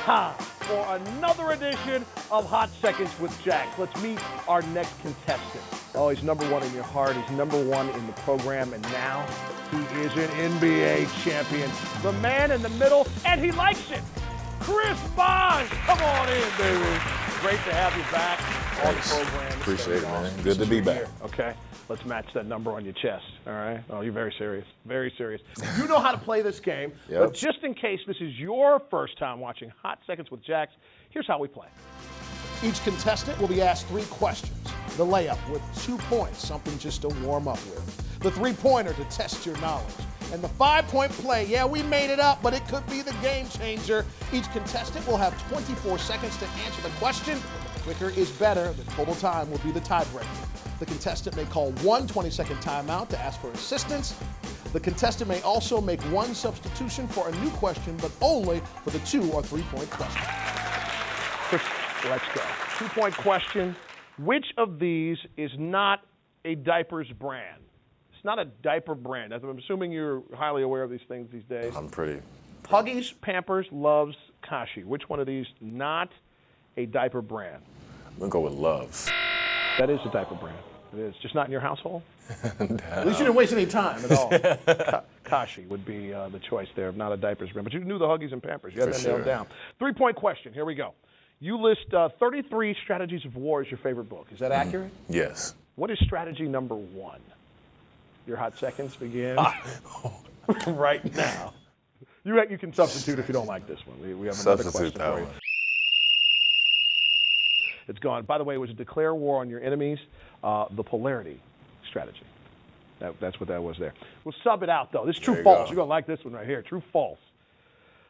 time for another edition of Hot Seconds with Jax. Let's meet our next contestant. Oh, he's number one in your heart. He's number one in the program, and now he is an NBA champion. The man in the middle, and he likes it. Chris Bosh, come on in, baby. Great to have you back on the program. Appreciate it, man. Good to be back. Okay, let's match that number on your chest, all right? Oh, you're very serious, very serious. You know how to play this game, but just in case this is your first time watching Hot Seconds with Jax, here's how we play. Each contestant will be asked 3 questions. The layup with 2 points, something just to warm up with. The 3-pointer to test your knowledge. And the 5-point play, yeah, we made it up, but it could be the game changer. Each contestant will have 24 seconds to answer the question. Quicker is better. The total time will be the tiebreaker. The contestant may call one 20-second timeout to ask for assistance. The contestant may also make one substitution for a new question, but only for the 2 or 3-point question. Let's go. 2-point question. Which of these is not a diapers brand? It's not a diaper brand. I'm assuming you're highly aware of these things these days. I'm pretty. Huggies, Pampers, Loves, Kashi. Which one of these not a diaper brand? I'm going to go with Loves. That is a diaper brand. It is. Just not in your household? At least you didn't waste any time at all. Kashi would be the choice there, not a diapers brand. But you knew the Huggies and Pampers. You had that nailed down. 3-point question. Here we go. You list 33 Strategies of War as your favorite book. Is that accurate? Yes. What is strategy number 1? Your hot seconds begin right now. You can substitute if you don't like this one. We have another question for you. It's gone. By the way, it was declare war on your enemies, the polarity strategy. That's what that was there. We'll sub it out, though. This is true-false. You're going to like this one right here. True-false.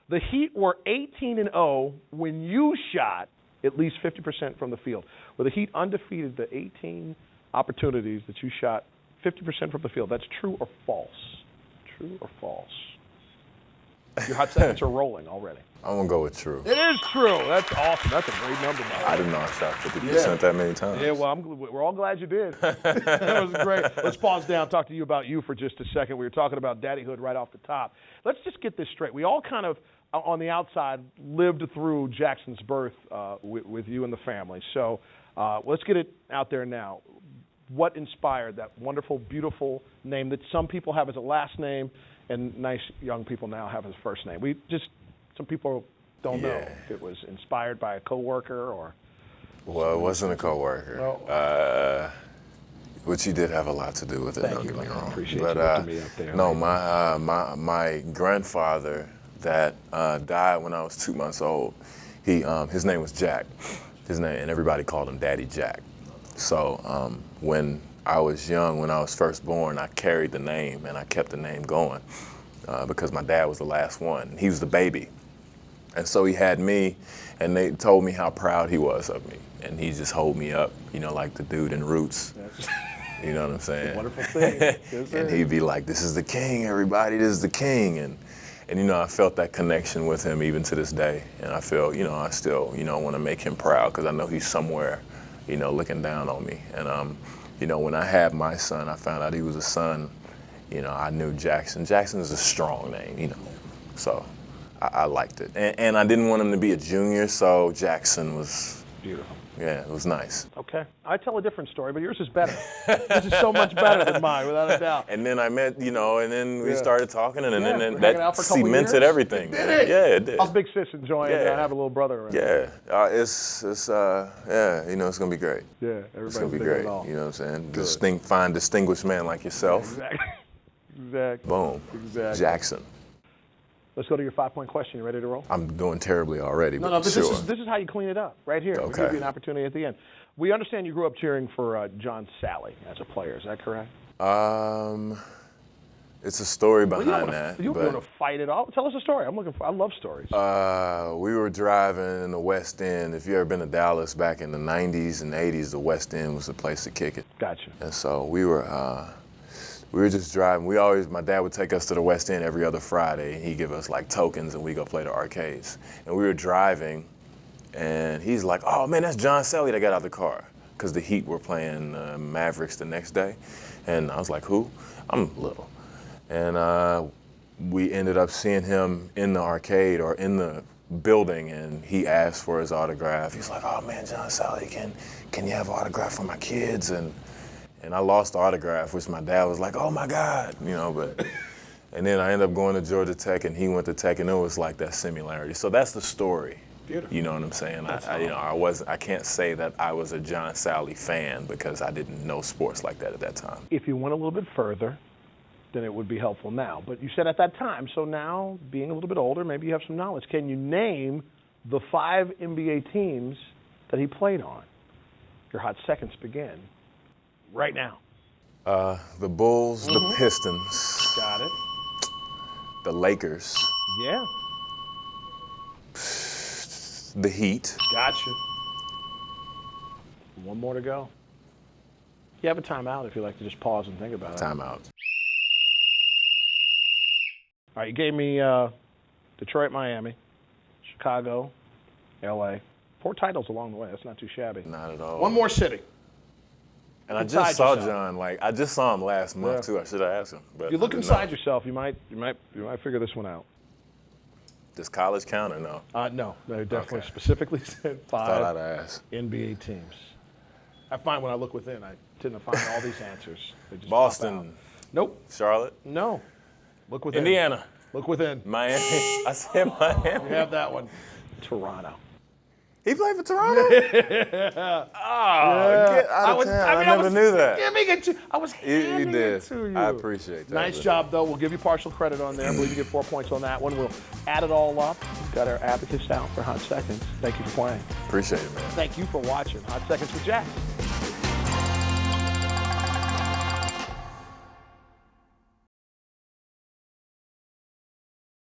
The Heat were 18-0 when you shot at least 50% from the field. Were the Heat undefeated the 18 opportunities that you shot 50% from the field? That's true or false? True or false? Your hot seconds are rolling already. I'm going to go with true. It is true. That's awesome. That's a great number, man. I didn't know I shot 50% that many times. Yeah, well, we're all glad you did. That was great. Let's pause down, talk to you about you for just a second. We were talking about daddyhood right off the top. Let's just get this straight. We all kind of, on the outside, lived through Jackson's birth with you and the family. So let's get it out there now. What inspired that wonderful, beautiful name that some people have as a last name and nice young people now have as a first name? Some people don't know if it was inspired by a coworker or. Well, it wasn't a coworker. No. Which you did have a lot to do with it. Don't get me wrong. Appreciate you lifting me up there. No, my grandfather that died when I was 2 months old. His name was Jack. And everybody called him Daddy Jack. So when I was young, when I was first born, I carried the name and I kept the name going because my dad was the last one. He was the baby. And so he had me, and they told me how proud he was of me. And he just hold me up, like the dude in Roots. You know what I'm saying? Wonderful thing. And he'd be like, "This is the king, everybody, this is the king." And I felt that connection with him even to this day. And I feel, I still, want to make him proud because I know he's somewhere, looking down on me. And, when I had my son, I found out he was a son, I knew Jackson. Jackson is a strong name, So I liked it. And I didn't want him to be a junior, so Jackson was beautiful. Yeah, it was nice. Okay. I tell a different story, but yours is better. This is so much better than mine, without a doubt. And then I met, and then we started talking, and then that cemented everything. Did it? Yeah, it did. I was big sis enjoying it. I have a little brother around. Yeah, it's it's gonna be great. Yeah, it's gonna be great. You know what I'm saying? Find distinguished man like yourself. Exactly. Boom. Exactly. Jackson. Let's go to your 5-point question. You ready to roll? I'm doing terribly already. No, but this is how you clean it up, right here. Okay. We'll give you an opportunity at the end. We understand you grew up cheering for John Sally as a player. Is that correct? It's a story behind that. You don't want to fight it all. Tell us a story. I love stories. We were driving in the West End. If you ever been to Dallas back in the 90s and 80s, the West End was the place to kick it. Gotcha. And so we were just driving. My dad would take us to the West End every other Friday. He'd give us like tokens and we go play the arcades. And we were driving and he's like, "Oh man, that's John Sally that got out of the car." Because the Heat were playing Mavericks the next day. And I was like, "Who?" I'm little. And we ended up seeing him in the arcade or in the building, and he asked for his autograph. He's like, "Oh man, John Sally, can you have an autograph for my kids?" And I lost the autograph, which my dad was like, "Oh my God," but. And then I ended up going to Georgia Tech, and he went to Tech, and it was like that similarity. So that's the story. Beautiful. You know what I'm saying? I can't say that I was a John Sally fan because I didn't know sports like that at that time. If you went a little bit further, then it would be helpful now. But you said at that time, so now being a little bit older, maybe you have some knowledge. Can you name the 5 NBA teams that he played on? Your hot seconds begin right now. The Bulls, the Pistons, Got it. the Lakers, Yeah. the Heat. Gotcha. One more to go. You have a timeout if you'd like to just pause and think about it. Timeout. All right, you gave me Detroit, Miami, Chicago, L.A. 4 titles along the way. That's not too shabby. Not at all. One more city. And I Inside just saw yourself. John. I just saw him last month too. I should have asked him. But If you look I didn't inside know. yourself, you might figure this one out. Does college count or no? No, they definitely Okay. specifically said Thought 5 I'd ask. NBA teams. I find when I look within, I tend to find all these answers. They just pop out. Boston, Nope. Charlotte, No. Look within. Indiana, Look within. Miami. I said Miami. You have that one. Toronto. He played for Toronto? Get out of town. I never knew that. Giving it to, I was handing You did. it to you. I appreciate that. Nice job, though. We'll give you partial credit on there. I believe you get 4 points on that one. We'll add it all up. We've got our advocates out for Hot Seconds. Thank you for playing. Appreciate it, man. Thank you for watching Hot Seconds with Jack.